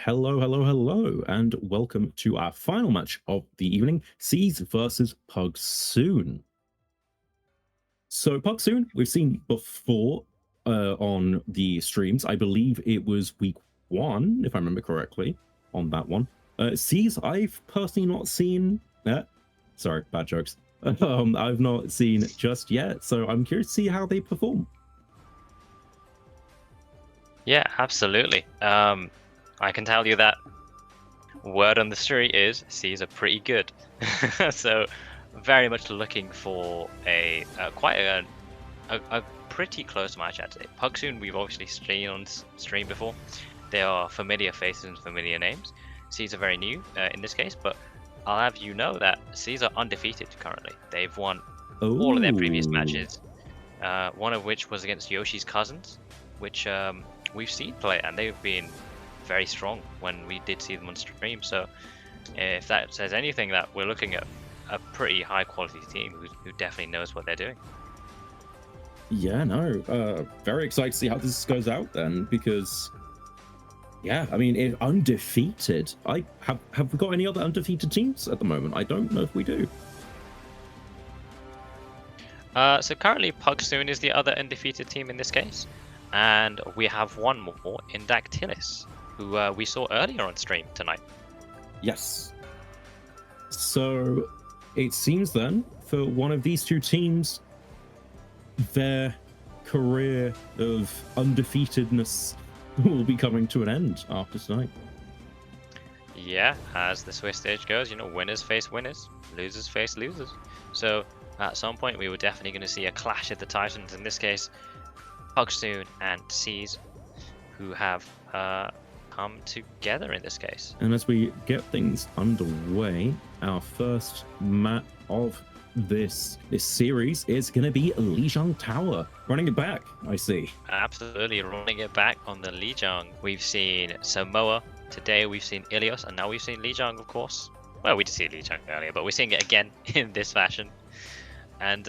Hello, hello, hello, and welcome to our final match of the evening, Seas versus Pugs Soon. So Pugs Soon, we've seen before on the streams. I believe it was week one, if I remember correctly, on that one. Seas, I've personally not seen. Sorry, bad jokes. I've not seen just yet, so I'm curious to see how they perform. Yeah, absolutely. I can tell you that word on the street is C's are pretty good. So very much looking for a quite a pretty close match actually. Pugs Soon we've obviously seen on stream before. They are familiar faces and familiar names. C's are very new in this case, but I'll have you know that C's are undefeated currently. They've won all of their previous Oh, matches, one of which was against Yoshi's cousins, which we've seen play, and they've been very strong when we did see them on stream. So if that says anything, that we're looking at a pretty high quality team who definitely knows what they're doing. yeah, no. Very excited to see how this goes out then, because yeah, I mean, if undefeated. I have we got any other undefeated teams at the moment? I don't know if we do. So currently Pugs Soon is the other undefeated team in this case, and we have one more in Dactylis, who we saw earlier on stream tonight. Yes. So it seems then for one of these two teams, their career of undefeatedness will be coming to an end after tonight. Yeah, as the Swiss stage goes, you know, winners face winners, losers face losers. So at some point, we were definitely going to see a clash of the Titans. In this case, Pugs Soon and Seas, who have come together in this case. And as we get things underway, our first map of this series is going to be Lijiang Tower. Running it back, I see. Absolutely running it back on the Lijiang. We've seen Samoa. Today we've seen Ilios, and now we've seen Lijiang, of course. Well, we did see Lijiang earlier, but we're seeing it again in this fashion. And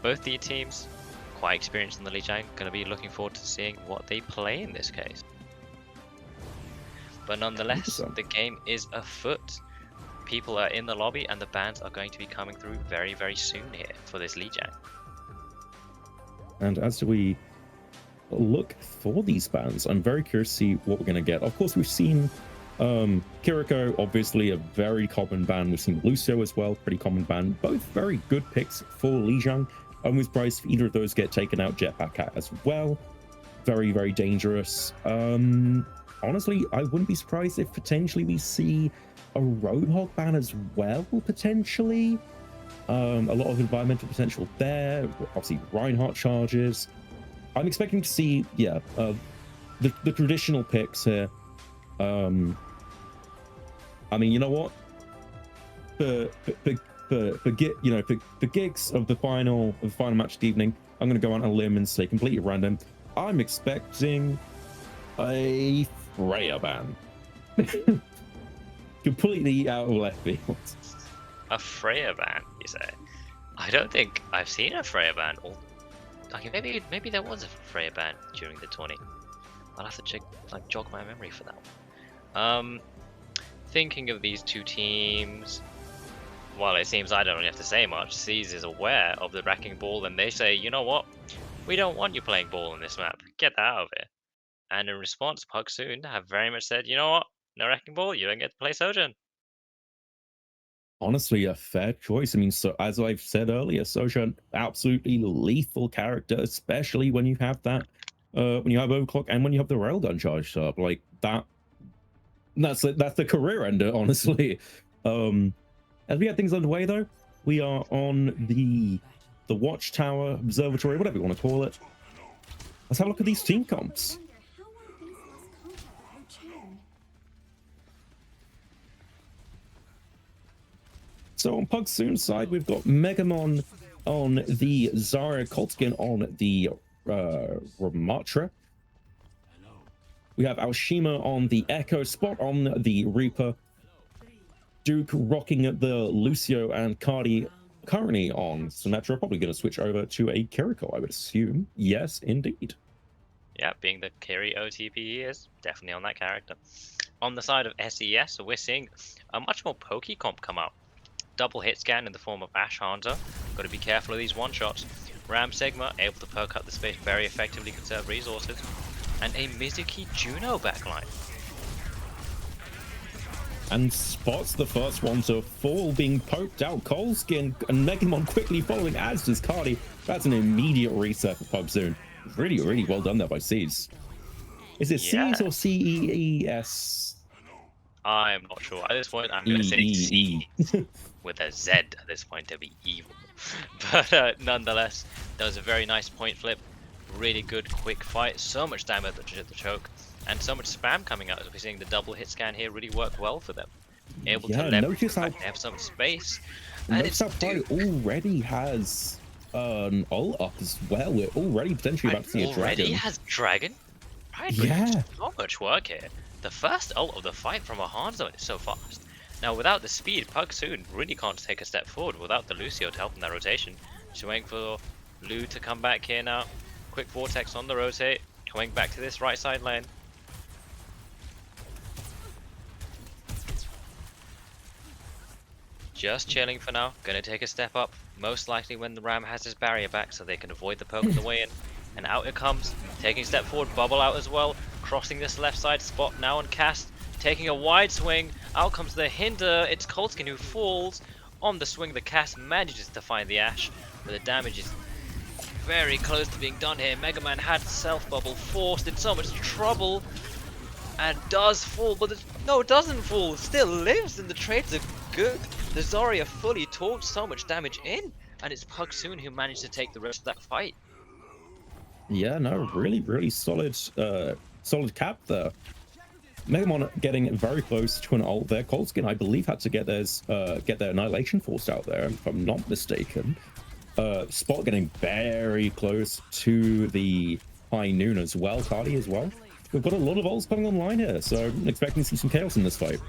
both the teams, quite experienced in the Lijiang, going to be looking forward to seeing what they play in this case. But nonetheless, the game is afoot. People are in the lobby, and the bans are going to be coming through very, very soon here for this Lijiang. And as we look for these bans, I'm very curious to see what we're going to get. Of course, we've seen Kiriko, obviously a very common ban. We've seen Lucio as well, pretty common ban. Both very good picks for Lijiang. I'm surprised if either of those get taken out. Jetpack Cat as well. Very, very dangerous. Honestly, I wouldn't be surprised if potentially we see a Roadhog ban as well, potentially. A lot of environmental potential there. Obviously, Reinhardt charges. I'm expecting to see, yeah, the traditional picks here. I mean, you know what? For gigs of the final match of the evening, I'm going to go on a limb and say completely random. I'm expecting a Freya ban. Completely out of left field. A Freya ban, you say? I don't think I've seen a Freya ban. Or like maybe there was a Freya ban during the tourney. I'll have to check, like, jog my memory for that one. Thinking of these two teams, well, it seems I don't really have to say much. C's is aware of the wrecking ball, and they say, you know what? We don't want you playing ball on this map. Get that out of here. And in response, Pugs Soon have very much said, you know what? No wrecking ball. You don't get to play Sojourn. Honestly, a fair choice. I mean, so as I've said earlier, Sojourn, absolutely lethal character, especially when you have that, when you have overclock and when you have the railgun charged up like that. That's the career ender, honestly. As we have things underway, though, we are on the watchtower observatory, whatever you want to call it. Let's have a look at these team comps. So on Pug Soon's side, we've got Megamon on the Zarya, Koltkin on the Ramatra. We have Alshima on the Echo, Spot on the Reaper, Duke rocking the Lucio, and Cardi currently on Symmetra. Probably going to switch over to a Kiriko, I would assume. Yes, indeed. Yeah, being the carry OTP he is, definitely on that character. On the side of SES, so we're seeing a much more pokey comp come out. Double hit scan in the form of Ash Hanzo. Got to be careful of these one-shots. Ram Sigma able to poke up the space very effectively, conserve resources. And a Mizuki Juno backline. And spots the first one to fall, being poked out. Coleskin and Megamon quickly following, as does Cardi. That's an immediate reset for Pugs Soon. Really, really well done there by C's. Is it C's or CEES? I'm not sure. At this point, I'm going to say C with a Z at this point to be evil. But nonetheless, that was a very nice point flip. Really good quick fight. So much damage at the choke. And so much spam coming out as we're seeing the double hit scan here really work well for them. Able to leverage the fact they have so much space. And it's Pride already has an ult up as well. We're already potentially about to see a dragon. Already has dragon? Pride yeah. So much work here. The first ult of the fight from a Hanzo is so fast. Now without the speed, Pugs Soon really can't take a step forward without the Lucio to help in that rotation. Just waiting for Lu to come back here now. Quick vortex on the rotate. Going back to this right side lane. Just chilling for now. Gonna take a step up. Most likely when the Ram has his barrier back so they can avoid the poke on the way in. And out it comes. Taking a step forward. Bubble out as well. Crossing this left side spot now on cast. Taking a wide swing. Out comes the hinder. It's Coleskin who falls. On the swing, the cast manages to find the Ash. But the damage is very close to being done here. Mega Man had self-bubble forced in so much trouble. And does fall, but no, doesn't fall. Still lives, and the trades are good. The Zarya fully torched, so much damage in, and it's Pugs Soon who managed to take the rest of that fight. Yeah, no, really, really solid, solid cap there. Megamon getting very close to an ult there. Coleskin, I believe, had to get their Annihilation forced out there, if I'm not mistaken. Spot getting very close to the High Noon as well, Cardi as well. We've got a lot of ults coming online here, so I'm expecting to see some chaos in this fight.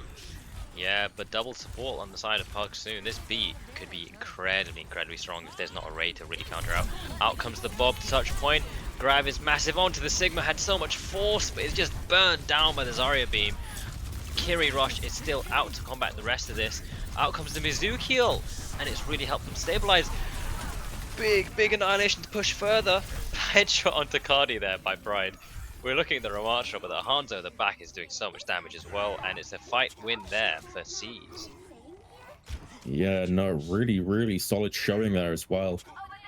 Yeah, but double support on the side of Pugs Soon. This beat could be incredibly strong if there's not a Ray to really counter out. Out comes the Bob to touch point. Grab is massive onto the Sigma, had so much force, but it's just burned down by the Zarya beam. Kiri Rush is still out to combat the rest of this. Out comes the Mizuki ult, and it's really helped them stabilize. Big annihilation to push further. Headshot onto Cardi there by Pride. We're looking at the remark shot, but the Hanzo at the back is doing so much damage as well, and it's a fight win there for C's. Yeah, no, really solid showing there as well.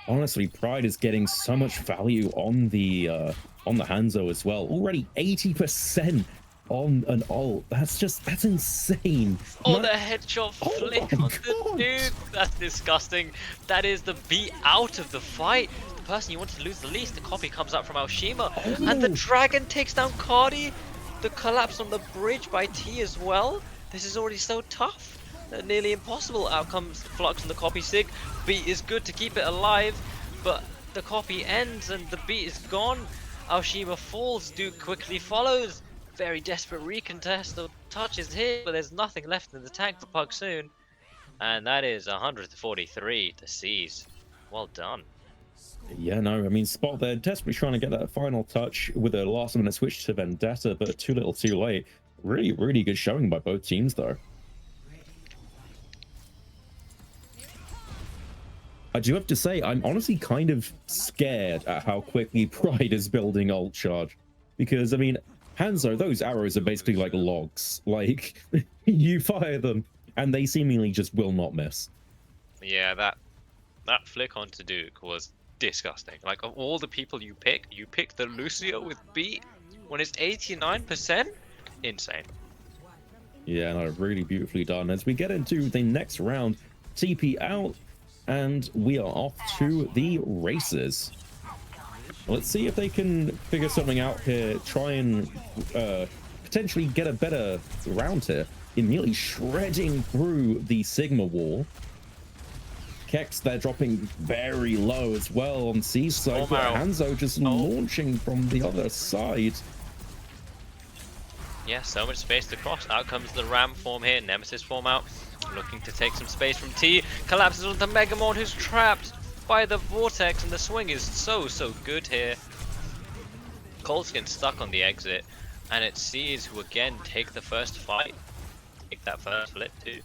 Honestly, Pride is getting so much value on the Hanzo as well. Already 80% on an ult. That's insane. Oh, the headshot flick on the dude. That's disgusting. That is the beat out of the fight. The person you want to lose the least. The copy comes out from Aoshima. And the dragon takes down Cardi. The collapse on the bridge by T as well. This is already so tough. Nearly impossible. Out comes Flux and the copy Sig. Beat is good to keep it alive. But the copy ends and the beat is gone. Aoshima falls. Duke quickly follows. Very desperate recontest. The touch is here, but there's nothing left in the tank for Pugs Soon. And that is 143 to C's. Well done. Yeah, no, I mean, Spot there desperately trying to get that final touch with a last minute switch to Vendetta, but too little too late. Really good showing by both teams, though. I do have to say, I'm honestly kind of scared at how quickly Pride is building ult charge. Because, I mean, Hanzo, those arrows are basically like logs. Like, you fire them, and they seemingly just will not miss. Yeah, that flick onto Duke was disgusting. Like, of all the people you pick the Lucio with beat when it's 89%? Insane. Yeah, no, really beautifully done. As we get into the next round, TP out, and we are off to the races. Let's see if they can figure something out here, try and potentially get a better round here. Immediately shredding through the Sigma wall. Kex, they're dropping very low as well on C side, but Hanzo just launching from the other side. Yeah, so much space to cross. Out comes the Ram form here, Nemesis form out. Looking to take some space from T. Collapses onto Megamon, who's trapped by the vortex, and the swing is so good here. Coleskin stuck on the exit. And it's Seas who again take the first fight. Take that first flip too.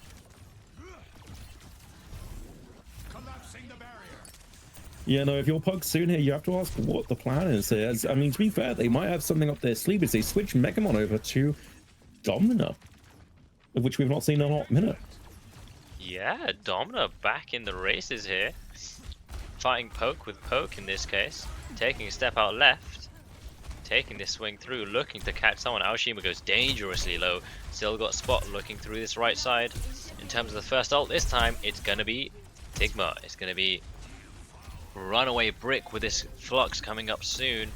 Yeah, no, if you're Pugs Soon here, you have to ask what the plan is here. I mean, to be fair, they might have something up their sleeve as they switch Megamon over to Domina, of which we've not seen in a hot minute. Yeah, Domina back in the races here. Fighting Poke with Poke in this case. Taking a step out left. Taking this swing through, looking to catch someone. Aoshima goes dangerously low. Still got Spot looking through this right side. In terms of the first ult this time, it's going to be Tigma. It's going to be Runaway Brick with this Flux coming up soon.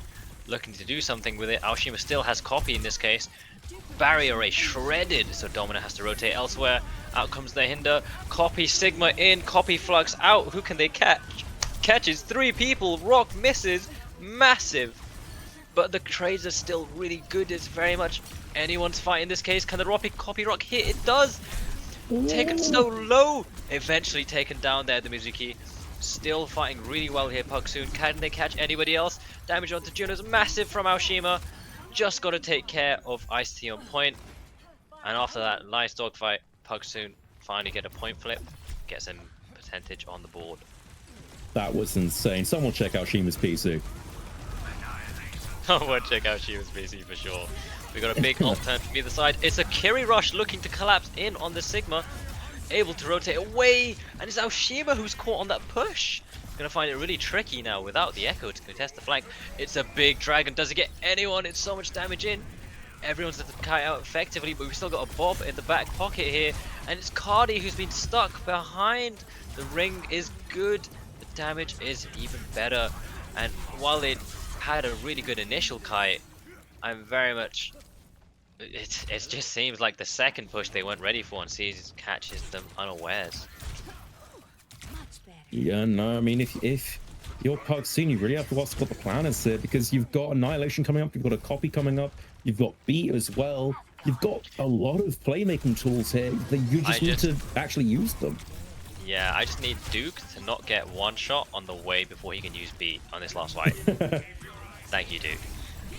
Looking to do something with it. Aoshima still has copy in this case. Barrier Ray shredded, so Domina has to rotate elsewhere. Out comes the Hinder. Copy Sigma in, copy Flux out. Who can they catch? Catches 3 people. Rock misses. Massive. But the trades are still really good. It's very much anyone's fight in this case. Can the copy Rock hit? It does. Taken so low. Eventually taken down there, the Mizuki. Still fighting really well here, Pugs Soon. Can they catch anybody else? Damage onto Juno's massive from Aoshima. Just got to take care of Ice-T on point. And after that nice dogfight, Pugs Soon finally get a point flip. Get some percentage on the board. That was insane. Someone check out Shima's PC. I want to check out Shima's PC for sure. We got a big ult turn from either side. It's a Kiri Rush looking to collapse in on the Sigma. Able to rotate away, and it's Aoshima who's caught on that push. Gonna find it really tricky now without the Echo to contest the flank. It's a big dragon. Does it get anyone? It's so much damage in. Everyone's let the kite out effectively, but we've still got a Bob in the back pocket here, and it's Cardi who's been stuck behind. The ring is good. The damage is even better, and while it had a really good initial kite, I'm very much. It just seems like the second push they weren't ready for, and Seas catches them unawares. Yeah, no, I mean, if you're Pugs Soon, you really have to ask what the plan is here, because you've got Annihilation coming up, you've got a copy coming up, you've got Beat as well. You've got a lot of playmaking tools here that you just need to actually use them. Yeah, I just need Duke to not get one shot on the way before he can use Beat on this last fight. Thank you, Duke.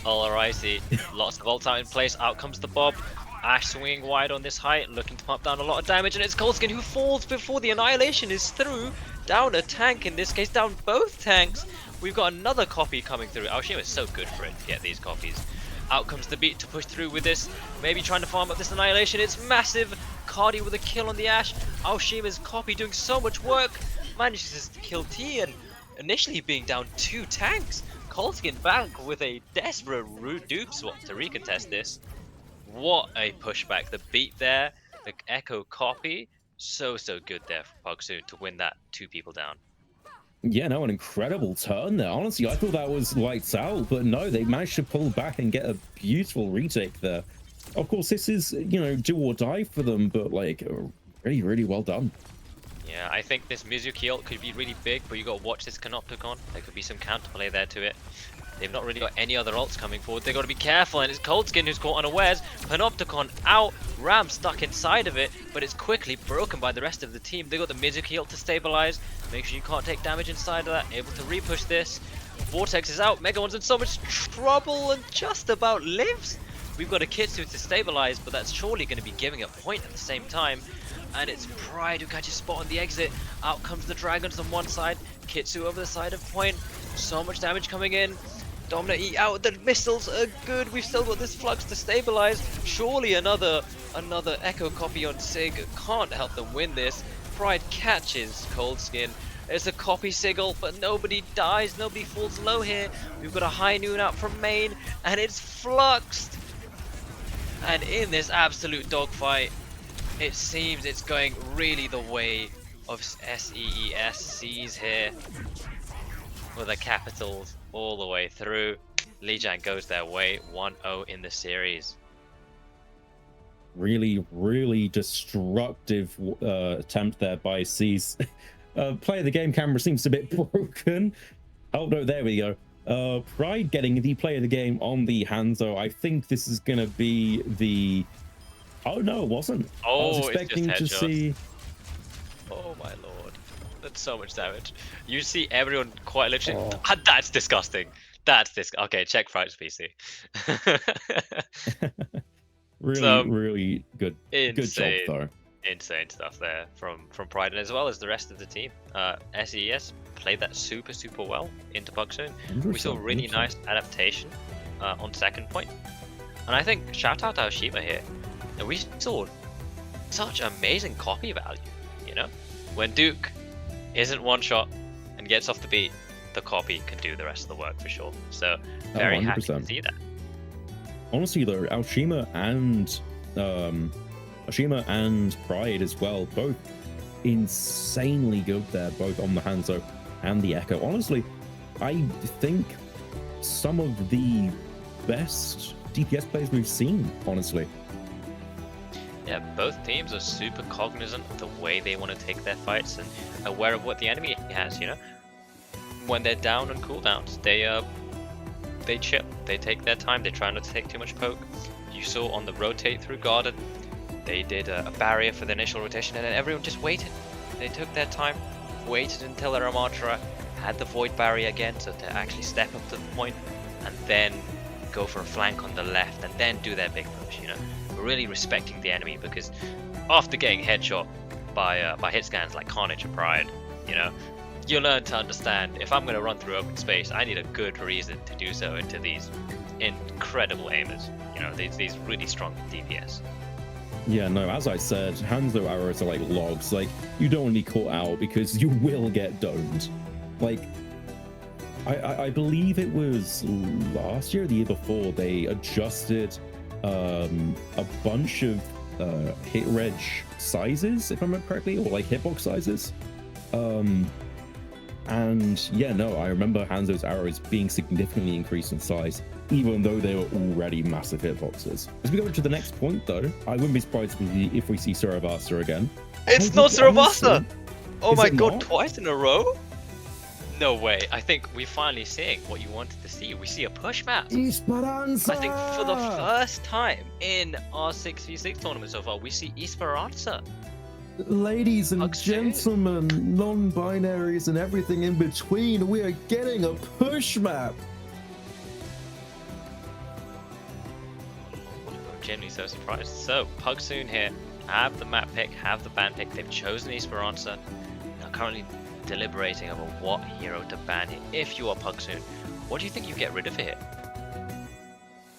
Alrighty, lots of ult out in place. Out comes the Bob. Ash swinging wide on this height, looking to pump down a lot of damage, and it's Goldskin who falls before the Annihilation is through. Down a tank in this case, down both tanks. We've got another copy coming through. Aoshima is so good for it to get these copies. Out comes the Beat to push through with this. Maybe trying to farm up this Annihilation. It's massive. Cardi with a kill on the Ash. Aoshima's copy doing so much work. Manages to kill T, and initially being down 2 tanks. Goldskin back with a desperate dupe swap to recontest this. What a pushback. The Beat there. The Echo copy. So good there for Pugs Soon to win that 2 people down. Yeah, no, an incredible turn there. Honestly, I thought that was lights out, but no, they managed to pull back and get a beautiful retake there. Of course, this is, you know, do or die for them, but like, really well done. Yeah, I think this Mizuki ult could be really big, but you got to watch this Canopticon. There could be some counterplay there to it. They've not really got any other ults coming forward. They've got to be careful, and it's Goldskin who's caught unawares. Panopticon out, Ram stuck inside of it, but it's quickly broken by the rest of the team. They've got the Mizuki ult to stabilize, make sure you can't take damage inside of that, able to repush this. Vortex is out, Mega One's in so much trouble and just about lives. We've got a Kitsu to stabilize, but that's surely going to be giving a point at the same time. And it's Pride who catches Spot on the exit. Out comes the Dragons on one side, Kitsu over the side of point. So much damage coming in. Domina eat out, the missiles are good. We've still got this Flux to stabilize. Surely another Echo copy on Sig can't help them win this. Pride catches Goldskin. There's a copy Sigil, but nobody dies, nobody falls low here. We've got a High Noon out from main, and it's Fluxed. And in this absolute dogfight, it seems it's going really the way of SEES here. With the capitals all the way through. Lijiang goes their way, 1-0 in the series. Really destructive attempt there by C's. Play of the game camera seems a bit broken. Oh no, there we go. Pride getting the play of the game on the Hanzo. I think this is gonna be the. Oh no, it wasn't. Oh, I was expecting to see. Oh my lord. That's so much damage. You see everyone quite literally. That's disgusting. That's this. Okay, check Frights PC. Really, Some really good job insane, though. insane stuff there from Pride, and as well as the rest of the team. SES played that super well into Pugs Soon. We saw 100%, really 100%. nice adaptation on second point, and I think shout out to Oshima here. And we saw such amazing copy value. You know, when Duke isn't one shot and gets off the beat, the copy can do the rest of the work for sure. So very happy to 100%. see that. Honestly though, Oshima and Pride as well, both insanely good there, both on the Hanzo and the Echo. Honestly, I think some of the best DPS players we've seen, honestly. Yeah, both teams are super cognizant of the way they want to take their fights and aware of what the enemy has, you know? When they're down on cooldowns, they chill, they take their time, they try not to take too much poke. You saw on the rotate through Garden, they did a barrier for the initial rotation, and then everyone just waited. They took their time, waited until their Armatra had the void barrier again, so to actually step up to the point, and then go for a flank on the left, and then do their big push, you know? Really respecting the enemy, because after getting headshot by hit scans like Carnage and Pride, you know, you learn to understand if I'm going to run through open space, I need a good reason to do so into these incredible aimers, you know, these really strong DPS. Yeah, no, as I said, Hanzo arrows are like logs. Like, you don't want to be caught out because you will get domed. Like, I believe it was last year or the year before, they adjusted a bunch of hit reg sizes, if I remember correctly, or like hitbox sizes. And yeah, no, I remember Hanzo's arrows being significantly increased in size, even though they were already massive hitboxes. As we go to the next point, though, I wouldn't be surprised if we see Suravasa again. It's not Suravasa! Honestly, Oh is my it god, not? twice in a row? No way. I think we're finally seeing what you wanted to see. We see a push map. Esperanza! I think for the first time in our 6v6 tournament so far, we see Esperanza. Ladies and Pugs Soon. gentlemen, non-binaries and everything in between, we are getting a push map. I'm genuinely so surprised. So, Pugs Soon here have the map pick, have the ban pick. They've chosen Esperanza. They're currently deliberating over what hero to ban here. If you are Pugs Soon, what do you think you get rid of here?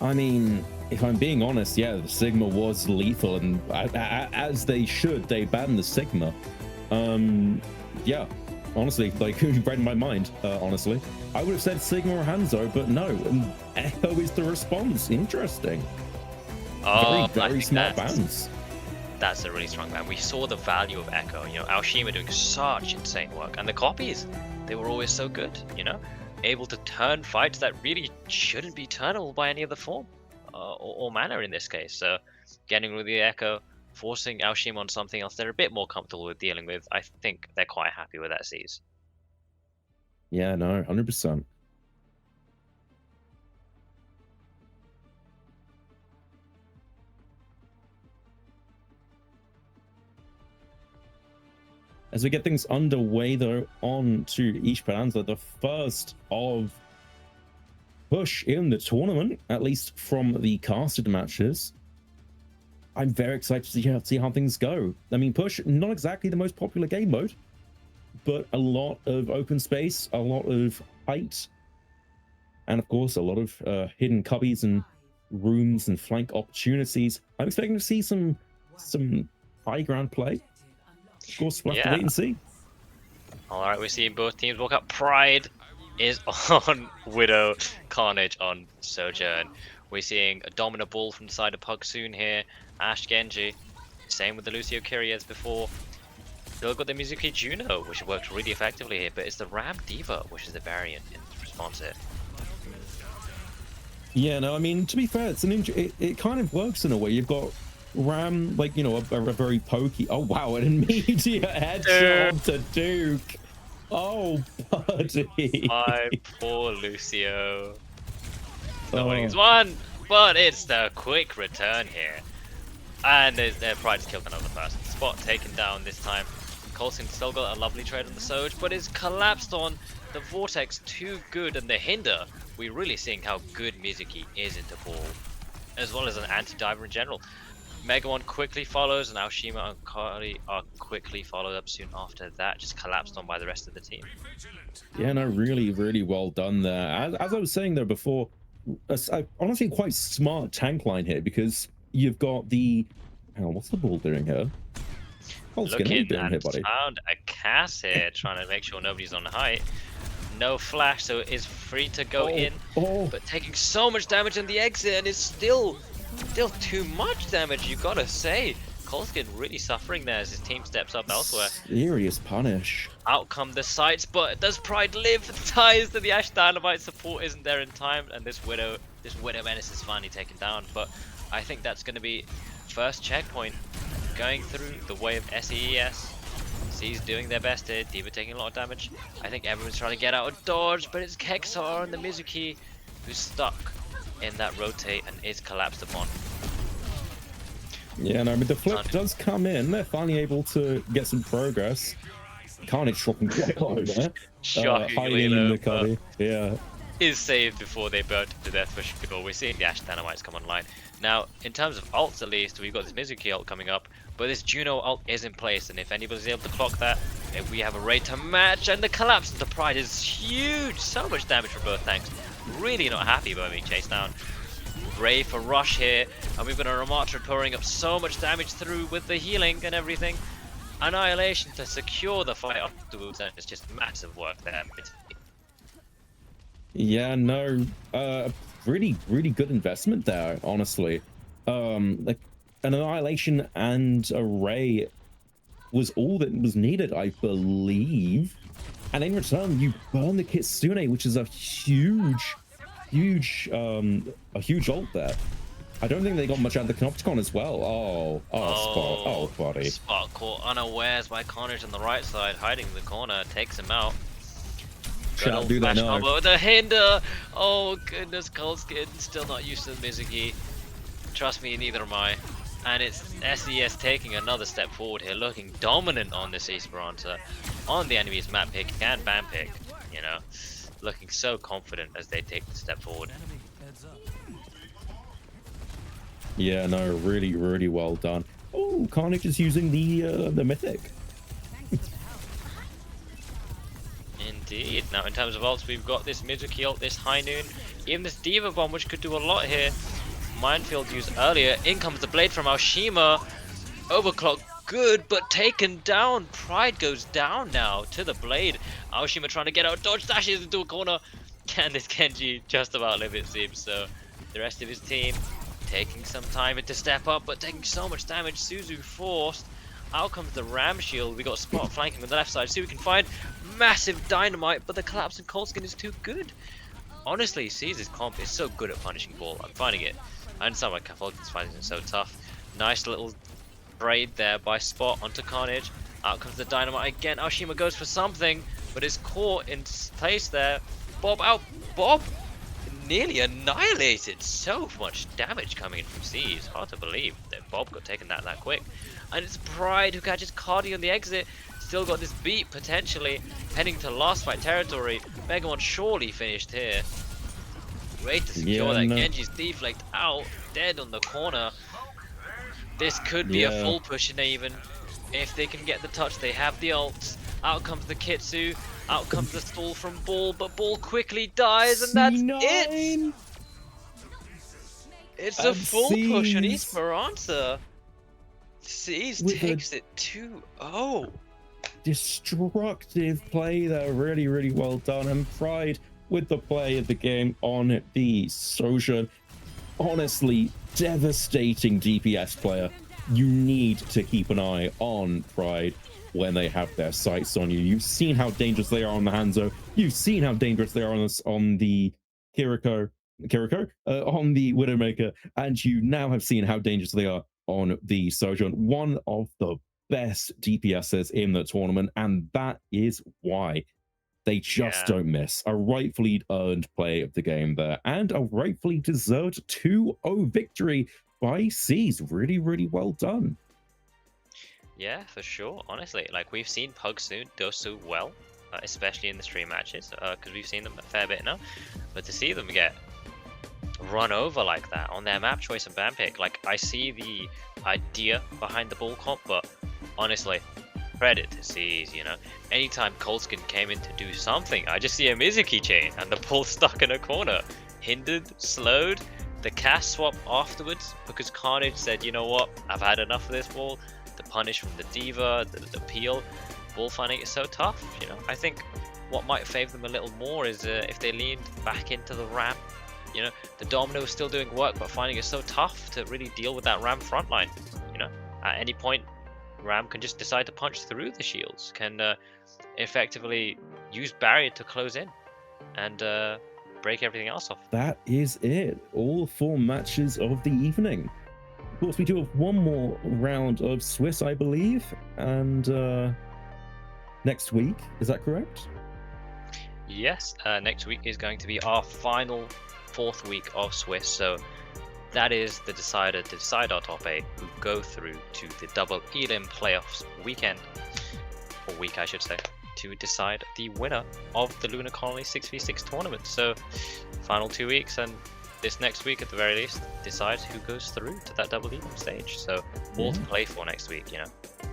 I mean, if I'm being honest, yeah, the Sigma was lethal, and as they should, they banned the Sigma. Yeah, honestly, like, you read my mind, honestly. I would have said Sigma or Hanzo, but no, Echo is the response. Interesting. Oh, Very smart bans. That's a really strong ban. We saw the value of Echo, you know, Aoshima doing such insane work, and the copies, they were always so good, you know, able to turn fights that really shouldn't be turnable by any other form or manner in this case. So getting rid of the Echo, forcing Aoshima on something else they're a bit more comfortable with dealing with, I think they're quite happy with that C's. Yeah, no, 100%. As we get things underway, though, on to Esperanza, the first of push in the tournament, at least from the casted matches. I'm very excited to see how things go. I mean, push, not exactly the most popular game mode, but a lot of open space, a lot of height, and of course, a lot of hidden cubbies and rooms and flank opportunities. I'm expecting to see some high ground play. Of course, we'll have to wait and see. Alright, we're seeing both teams walk up. Pride is on Widow, Carnage on Sojourn. We're seeing a Dominant Bull from the side of Pugs Soon here. Ash Genji. Same with the Lucio Kyrie as before. Still got the Mizuki Juno, which worked really effectively here, but it's the Ram Diva, which is the variant in response here. Yeah, no, I mean, to be fair, it's it kind of works in a way. You've got Ram, like, you know, a very pokey. Oh wow, an immediate headshot to Duke. Oh, buddy. My poor Lucio. Not winning is one, but it's the quick return here. And their Pride's killed another person. Spot taken down this time. Coulson still got a lovely trade on the Soj, but is collapsed on the Vortex too good, and the Hinder we're really seeing how good Mizuki is into ball, as well as an anti-diver in general. Megamon quickly follows, and Aoshima and Kari are quickly followed up soon after that, just collapsed on by the rest of the team. Yeah, no, really, really well done there. As I was saying there before, honestly quite smart tank line here, because you've got the... Hang on, what's the ball doing here? What are you Looking doing and here, buddy? found a Cass here, trying to make sure nobody's on height. No flash, so it is free to go in, but taking so much damage on the exit, and it's still too much damage, you gotta say. Kolskin really suffering there as his team steps up elsewhere. Serious punish. Out come the sights, but does Pride live? Ties to the Ash Dynamite support isn't there in time, and this Widow Menace is finally taken down. But I think that's going to be first checkpoint going through the way of SEES. C's doing their best here, D.Va taking a lot of damage. I think everyone's trying to get out of dodge, but it's Kexar and the Mizuki who's stuck in that rotate and is collapsed upon. Yeah, no, but the flip does come in. They're finally able to get some progress. Carnage dropping quite low there. Shockingly hiding in low, the cubby. Yeah. Is saved before they burn to death for sure. We're seeing the Ash Dynamites come online. Now, in terms of ults at least, we've got this Mizuki ult coming up, but this Juno ult is in place, and if anybody's able to clock that, if we have a raid to match, and the collapse of the Pride is huge! So much damage from both tanks. Really not happy about being chased down. Ray for rush here, and we've got a Ramatra pouring up so much damage through with the healing and everything. Annihilation to secure the fight afterwards, and it's just massive work there. Yeah, no, really, really good investment there, honestly. Like an Annihilation and a Ray was all that was needed, I believe. And in return, you burn the Kitsune, which is a huge ult there. I don't think they got much out of the Canopticon as well. Spot. Oh, buddy. Spot caught unawares by Carnage on the right side, hiding in the corner, takes him out. Shall do that now. But the hinder! Oh goodness, Kolskin still not used to the Mizuki. Trust me, neither am I. And it's SES taking another step forward here, looking dominant on this Esperanza, on the enemy's map pick and ban pick, you know. Looking so confident as they take the step forward. Yeah, no, really, really well done. Oh, Carnage is using the Mythic. Indeed. Now, in terms of ults, we've got this Mizuki ult, this High Noon, even this D.Va bomb, which could do a lot here. Minefield used earlier. In comes the blade from Aoshima. Overclock good, but taken down. Pride goes down now to the blade. Aoshima trying to get out, dodge dashes into a corner. Can this Genji just about live, it seems. So the rest of his team taking some time to step up, but taking so much damage. Suzu forced. Out comes the Ram Shield. We got Spot flanking on the left side. See if we can find massive dynamite, but the collapse in Kolskin is too good. Honestly, Caesar's comp is so good at punishing ball. I'm finding it. I understand why Kolskin's finding it so tough. Nice little braid there by Spot onto Carnage. Out comes the dynamite again. Aoshima goes for something, but is caught in place there. Bob out. Bob nearly annihilated. So much damage coming in from C. It's hard to believe that Bob got taken that quick. And it's Pride who catches Cardi on the exit. Still got this beat potentially heading to last fight territory. Megamon surely finished here. Great to secure that. Genji's deflect out, dead on the corner. This could be a full push in even. If they can get the touch, they have the ults. Out comes the Kitsu. Out comes the stall from Ball, but Ball quickly dies, and that's it! It's a full push on Esperanza. C's takes it 2-0. Destructive play there, really, really well done. And Pride with the play of the game on the Sojourn. Honestly, devastating DPS player. You need to keep an eye on Pride when they have their sights on you. You've seen how dangerous they are on the Hanzo. You've seen how dangerous they are on the Kiriko, on the Widowmaker, and you now have seen how dangerous they are on the Sojourn. One of the best DPSs in the tournament, and that is why they just don't miss. A rightfully earned play of the game there, and a rightfully deserved 2-0 victory by C's. Really, really well done. Yeah, for sure. Honestly, like we've seen Pugs Soon do so well especially in the stream matches, because we've seen them a fair bit now. But to see them get run over like that on their map choice and ban pick, like, I see the idea behind the ball comp, but honestly, credit to C's, you know. Anytime Colskin came in to do something, I just see a Mizuki chain and the ball stuck in a corner. Hindered, slowed, the cast swap afterwards, because Carnage said, you know what, I've had enough of this ball. The punish from the Diva, the peel, ball finding is so tough, you know. I think what might favor them a little more is if they leaned back into the Ram. You know, the Domino is still doing work, but finding it so tough to really deal with that Ram frontline. You know, at any point, Ram can just decide to punch through the shields, can effectively use barrier to close in, and break everything else off. That is it. All 4 matches of the evening. Of course, we do have one more round of Swiss, I believe, and next week. Is that correct? Yes, next week is going to be our final 4th week of Swiss, so that is the decider to decide our top 8 who go through to the double elim playoffs weekend, or week I should say, to decide the winner of the Lunar Colony 6v6 tournament. So final 2 weeks, and this next week at the very least decides who goes through to that double elim stage. So more to play for next week, you know.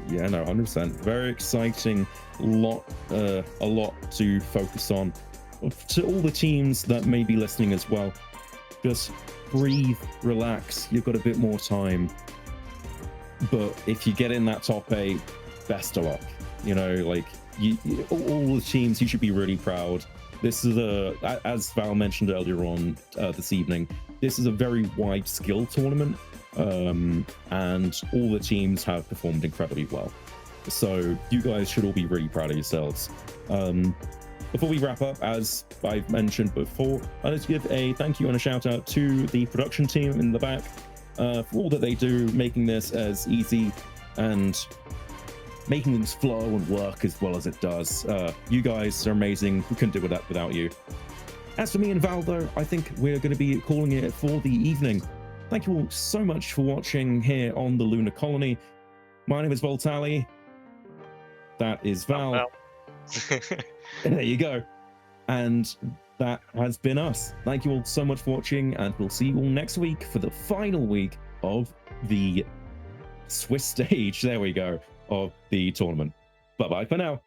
Yeah, no, 100%. Very exciting. A lot to focus on. To all the teams that may be listening as well, just breathe, relax. You've got a bit more time. But if you get in that top 8, best of luck. You know, like, all the teams, you should be really proud. This is as Val mentioned earlier on this evening, this is a very wide skill tournament. And all the teams have performed incredibly well. So you guys should all be really proud of yourselves. Before we wrap up, as I've mentioned before, I'd like to give a thank you and a shout out to the production team in the back for all that they do, making this as easy and making things flow and work as well as it does. You guys are amazing. We couldn't do that without you. As for me and Val, though, I think we're going to be calling it for the evening. Thank you all so much for watching here on the Lunar Colony. My name is Voltali. That is Val. There you go. And that has been us. Thank you all so much for watching, and we'll see you all next week for the final week of the Swiss stage. There we go, of the tournament. Bye-bye for now.